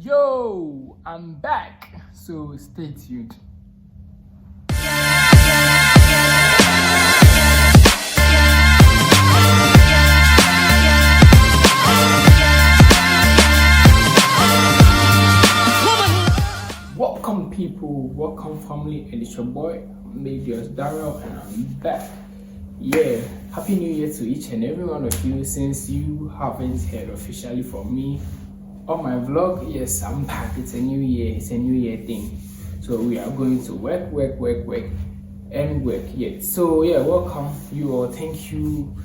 Yo, I'm back, so stay tuned. Welcome people, welcome family, and it's your boy Majors Daryl, and I'm back. Yeah, happy new year to each and every one of you. Since you haven't heard officially from me on my vlog, yes, I'm back. It's a new year, it's a new year thing. So we are going to work, and work. Yeah, so yeah, welcome you all. Thank you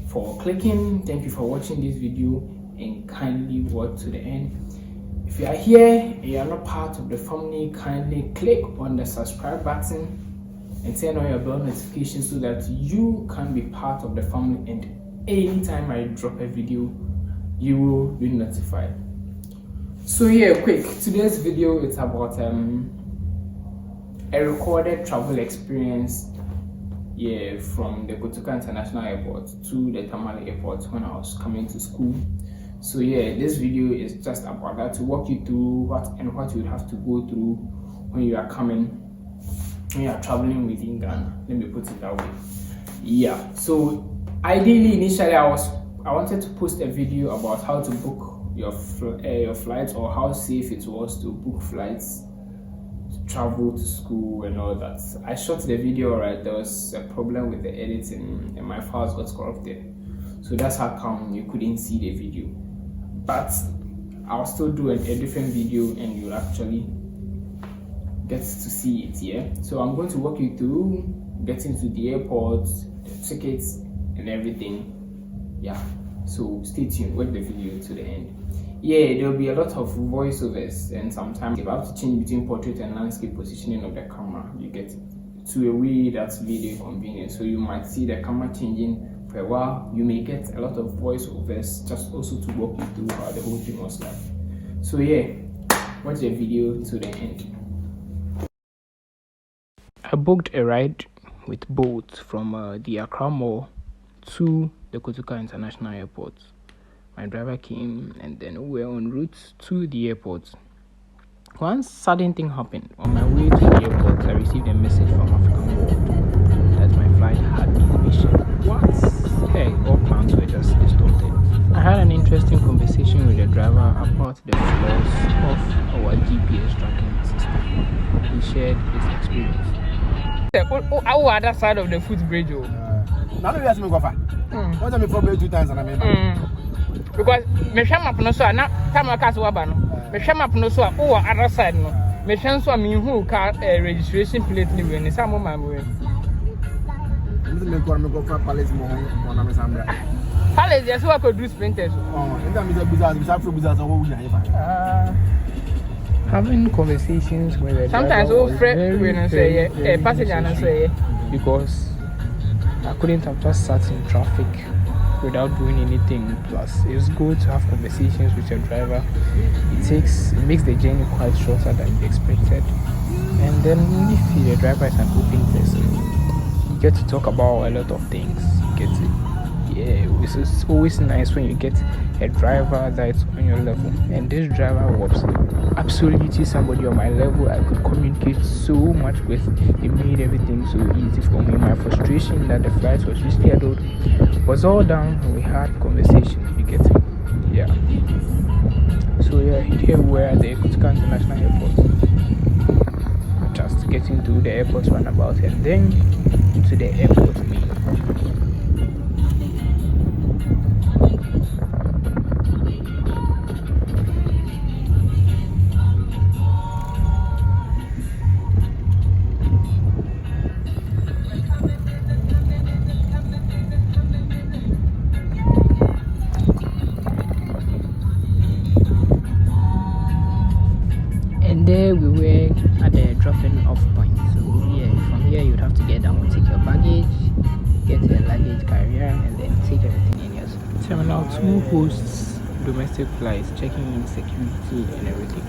for clicking, thank you for watching this video, and kindly watch to the end. If you are here and you are not part of the family, kindly click on the subscribe button and turn on your bell notification so that you can be part of the family, and anytime I drop a video you will be notified. So yeah, quick, today's video is about a recorded travel experience, yeah, from the Kotoka International Airport to the Tamale Airport when I was coming to school. So yeah, this video is just about that, to walk you through what you would have to go through when you are traveling within Ghana. Let me put it that way. Yeah, so ideally initially I wanted to post a video about how to book your flights, or how safe it was to book flights to travel to school and all that. I shot the video, right? There was a problem with the editing and my files got corrupted, so that's how come you couldn't see the video. But I'll still do a different video and you'll actually get to see it. Yeah, so I'm going to walk you through getting to the airport, the tickets and everything. Yeah, so stay tuned, watch the video to the end. Yeah, there'll be a lot of voiceovers, and sometimes if I have to change between portrait and landscape positioning of the camera, you get to a way that's video convenient. So you might see the camera changing for a while. You may get a lot of voiceovers just also to walk you through how the whole thing was like. So yeah, watch the video to the end. I booked a ride with Bolt from the Accra Mall to the Kotoka International Airport. My driver came and then we were en route to the airport. One sudden thing happened. On my way to the airport, I received a message from Africa World that my flight had been rescheduled. What? Hey, all plans were just distorted. I had an interesting conversation with the driver about the flaws of our GPS tracking system. He shared his experience. Our other side of the footbridge. Now you ask me go far. What time before 2 times and I mean. Because me share map no so na time I cast waba no. Me share map no so o other side no. Me share so me hu car registration plate ni we ni some man we. Me go for palace mo on na me sambra. Palace yes we could do sprinters. Oh, and that means business so we having conversations with the sometimes all friend we no say passenger no say because I couldn't have just sat in traffic without doing anything. Plus it's good to have conversations with your driver. It makes the journey quite shorter than you expected, and then if the driver is an open person, you get to talk about a lot of things. You get it. Yeah, it's always nice when you get a driver that's on your level, and this driver was absolutely somebody on my level. I could communicate so much with. It made everything so easy for me. My frustration that the flight was rescheduled was all down when we had conversations. You get it? Yeah. So yeah, here we are at the Kotoka International Airport. Just getting to the airport runabout and then to the airport main. There we were at the dropping off point. So yeah, from here you'd have to get down, take your baggage, get a luggage carrier, and then take everything in yours. Terminal 2 hosts domestic flights, checking in security and everything.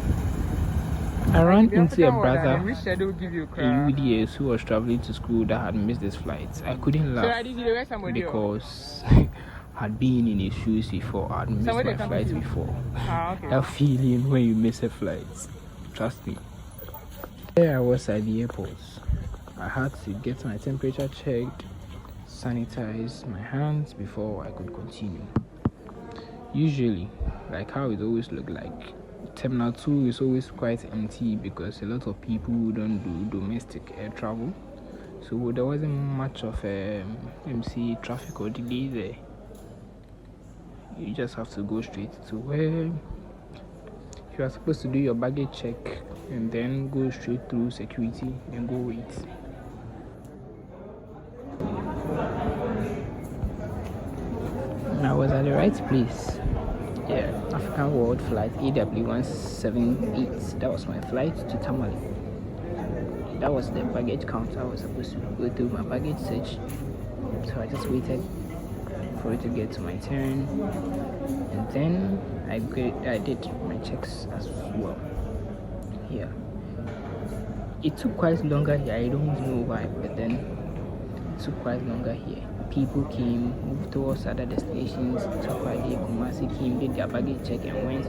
I ran into a brother, a UDS, who was traveling to school that had missed his flights. I couldn't laugh because had been in his shoes before, I'd missed my flight before. Okay. That feeling when you miss a flight, trust me. There I was at the airport. I had to get my temperature checked, sanitize my hands before I could continue. Usually, like how it always looked like, Terminal 2 is always quite empty because a lot of people don't do domestic air travel. So there wasn't much of MC traffic or delay there. You just have to go straight to where you are supposed to do your baggage check and then go straight through security and go wait. I was at the right place. Yeah, African World Flight AW178. That was my flight to Tamale. That was the baggage counter. I was supposed to go through my baggage search. So I just waited for it to get to my turn. And then I did my checks as well. Yeah. It took quite longer here. I don't know why, but then it took quite longer here. People came, moved towards other destinations. Takwadi, Kumasi came, did their baggage check and went.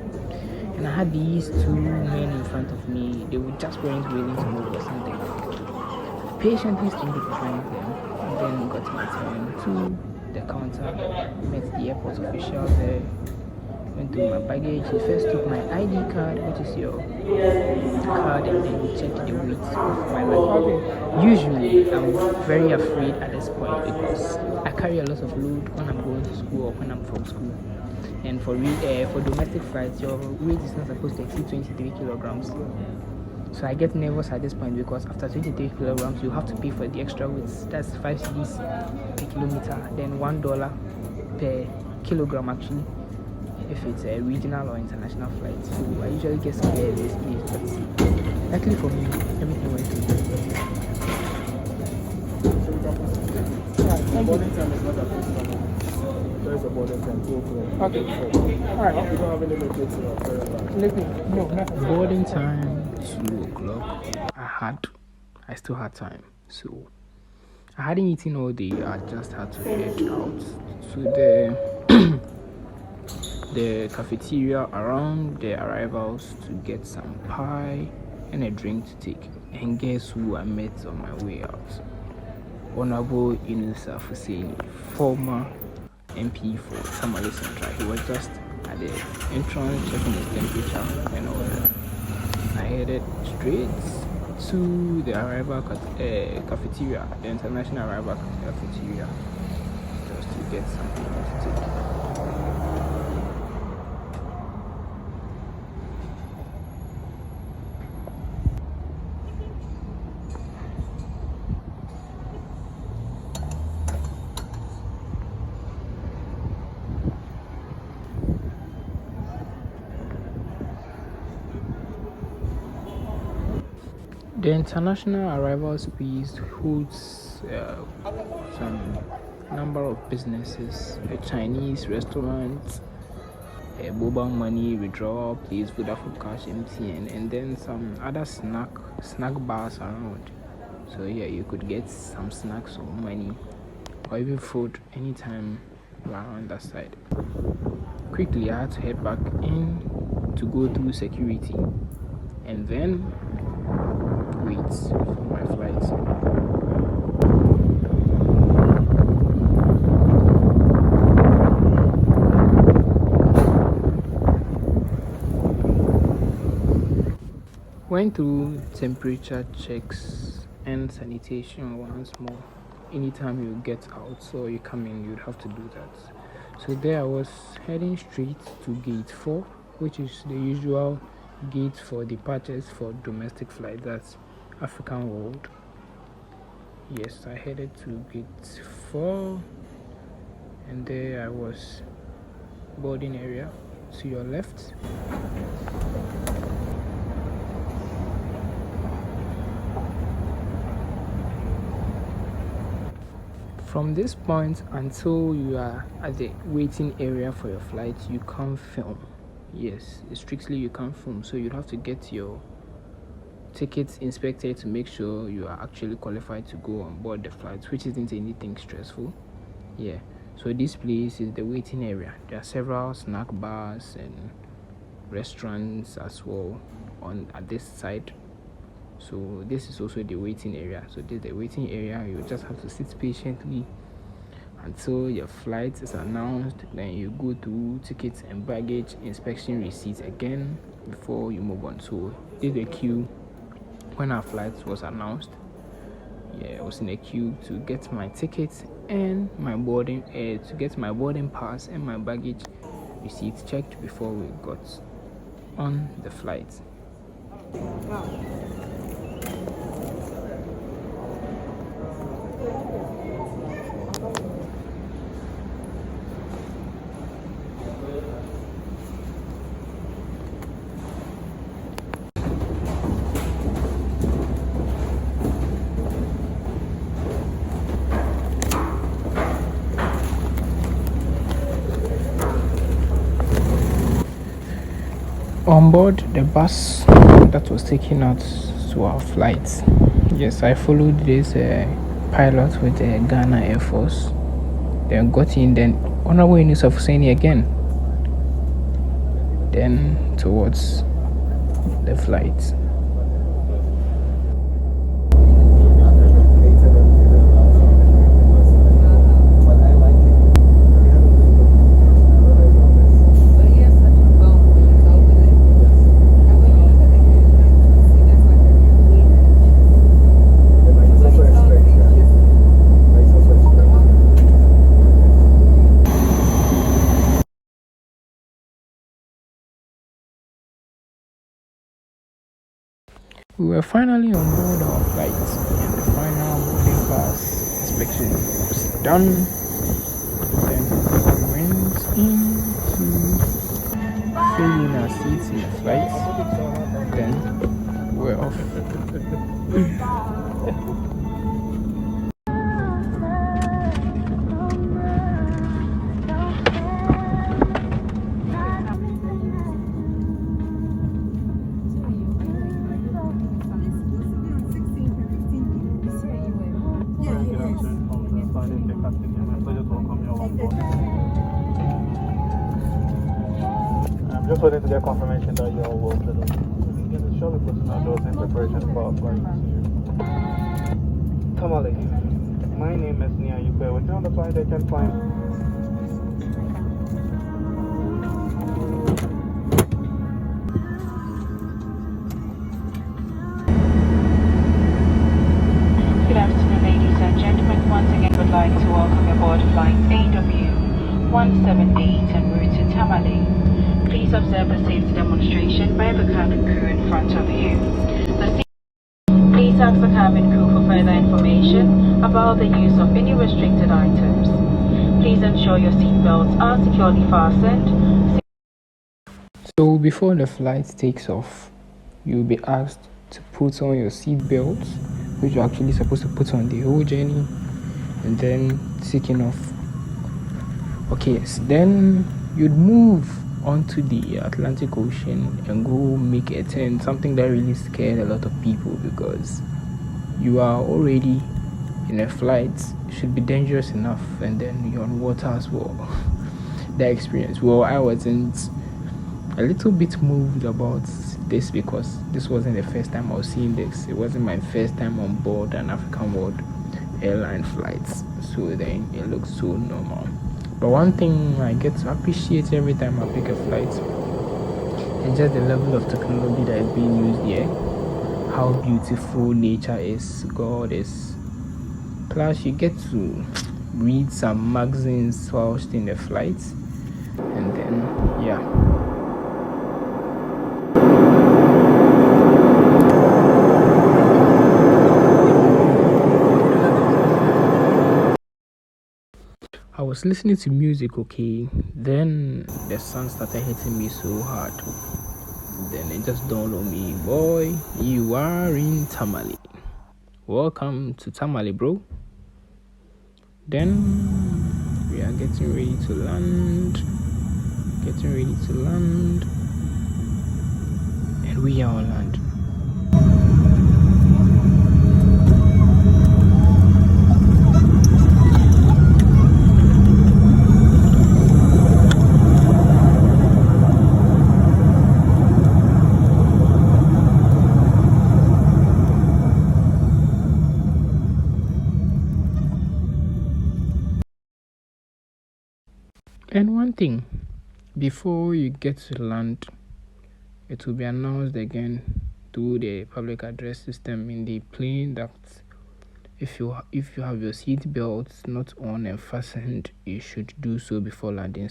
And I had these two men in front of me. They just weren't willing to move or something. Patiently stood behind them. And then got my turn to the counter. Met the airport official there. Went through my baggage. He first took my ID card, which is your card, and then he checked the weight of my luggage. Usually, I'm very afraid at this point because I carry a lot of load when I'm going to school or when I'm from school. And for domestic flights, your weight is not supposed to exceed 23 kilograms. So I get nervous at this point because after 23 kilograms, you have to pay for the extra weight. That's 5 cedis per kilometer, then $1 per kilogram actually, if it's a regional or international flight. So I usually get scared in this place, but luckily for me, everything went through. Boarding time is not applicable. There is a boarding time, 2 o'clock. Okay. Alright. You don't have any limit No, nothing. Boarding time 2 o'clock. I still had time, so I hadn't eaten all day. I just had to head out to the cafeteria around the arrivals to get some pie and a drink to take. And guess who I met on my way out? Honorable Inusa Husseini, former MP for Tamale Central. He was just at the entrance checking his temperature and all that. I headed straight to the arrival cafeteria, the international arrival cafeteria, just to get something to take. The international arrivals piece holds some number of businesses: a Chinese restaurant, a mobile money withdrawal place, Vodafone Cash, MTN, and then some other snack bars around. So yeah, you could get some snacks or money or even food anytime around that side. Quickly, I had to head back in to go through security and then wait for my flight. Went through temperature checks and sanitation once more. Anytime you get out or you come in, you'd have to do that. So there I was heading straight to gate 4, which is the usual gate for departures for domestic flight. That's African World. Yes, I headed to gate 4, and there I was. Boarding area to your left. From this point until you are at the waiting area for your flight, you can't film. Yes, strictly you can't film. So you'd have to get your tickets inspected to make sure you are actually qualified to go on board the flight, which isn't anything stressful. Yeah. So this place is the waiting area. There are several snack bars and restaurants as well on at this side. So this is also the waiting area. So this is the waiting area. You just have to sit patiently until your flight is announced. Then you go through tickets and baggage inspection receipts again before you move on. So this is the queue when our flight was announced. I was in a queue to get my ticket and my boarding to get my boarding pass and my baggage receipt checked before we got on the flight. On board the bus that was taking us to our flight, yes, I followed this pilot with the Ghana Air Force. Then got in, then Honorable Yunus of Husseini again. Then towards the flight. We were finally on board our flight, and the final boarding pass inspection was done. Then we went in to fill in our seats in the flight. Then we're off. I'm just waiting to get confirmation that you all will do. Surely put those in preparation for our flight to Tamale. My name is Nia Yupe. With you on the flight, they can find. Good afternoon, ladies and gentlemen. Once again, would like to welcome you aboard flight AW 178 en route to Tamale. Please observe the safety demonstration by the cabin crew in front of you. Please ask the cabin crew for further information about the use of any restricted items. Please ensure your seatbelts are securely fastened. So before the flight takes off, you'll be asked to put on your seatbelts, which you're actually supposed to put on the whole journey, and then taking off. Okay, so then you'd move onto the Atlantic Ocean and go make a turn, something that really scared a lot of people because you are already in a flight. It should be dangerous enough, and then you're on water as well. The experience, well, I wasn't a little bit moved about this because this wasn't the first time I was seeing this. It wasn't my first time on board an African World Airlines flight, so then it looks so normal. But one thing I get to appreciate every time I pick a flight is just the level of technology that is being used here. How beautiful nature is, God is. Plus, you get to read some magazines whilst in the flight, and then yeah. I was listening to music, okay, then the sun started hitting me so hard. Then it just dawned on me, boy, you are in Tamale. Welcome to Tamale, bro. Then we are getting ready to land. And we are on land. And one thing, before you get to land, it will be announced again through the public address system in the plane that if you have your seat belts not on and fastened, you should do so before landing.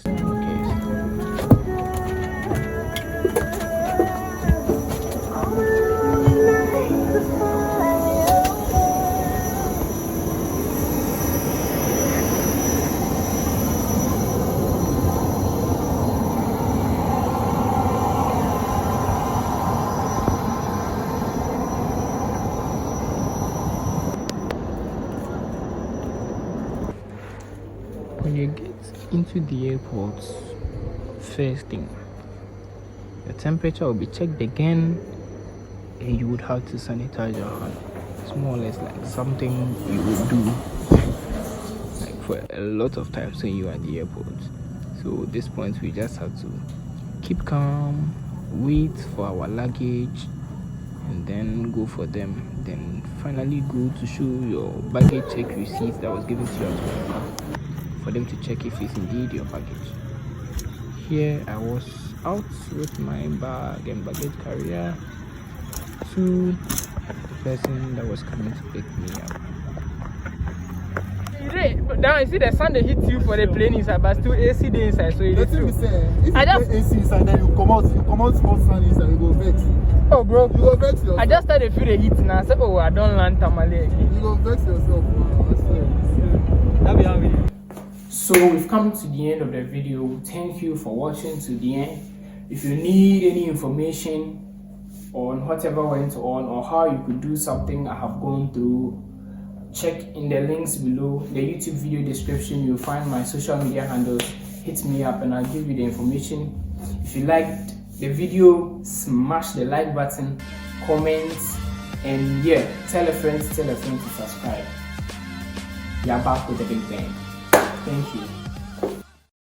When you get into the airport, first thing, your temperature will be checked again, and you would have to sanitize your hand. It's more or less like something you would do like for a lot of times when you are at the airport. So at this point, we just have to keep calm, wait for our luggage, and then go for them. Then finally go to show your baggage check receipt that was given to you at work, for them to check if it's indeed your baggage. Here I was out with my bag and baggage carrier to the person that was coming to pick me up. Now you see the sun they hit you for the plane inside, but still AC the inside, so it is true. If you put AC inside, then you come out small sun inside, you go vex. Oh bro, You go vex yourself. I just started to feel the heat now. I said, oh, I don't land Tamale again. You go vex yourself. That be how we do. So we've come to the end of the video. Thank you for watching to the end. If you need any information on whatever went on or how you could do something I have gone through, check in the links below the YouTube video description. You'll find my social media handles. Hit me up and I'll give you the information. If you liked the video, smash the like button, comment, and yeah, tell a friend to subscribe. We are back with a big bang. Thank you.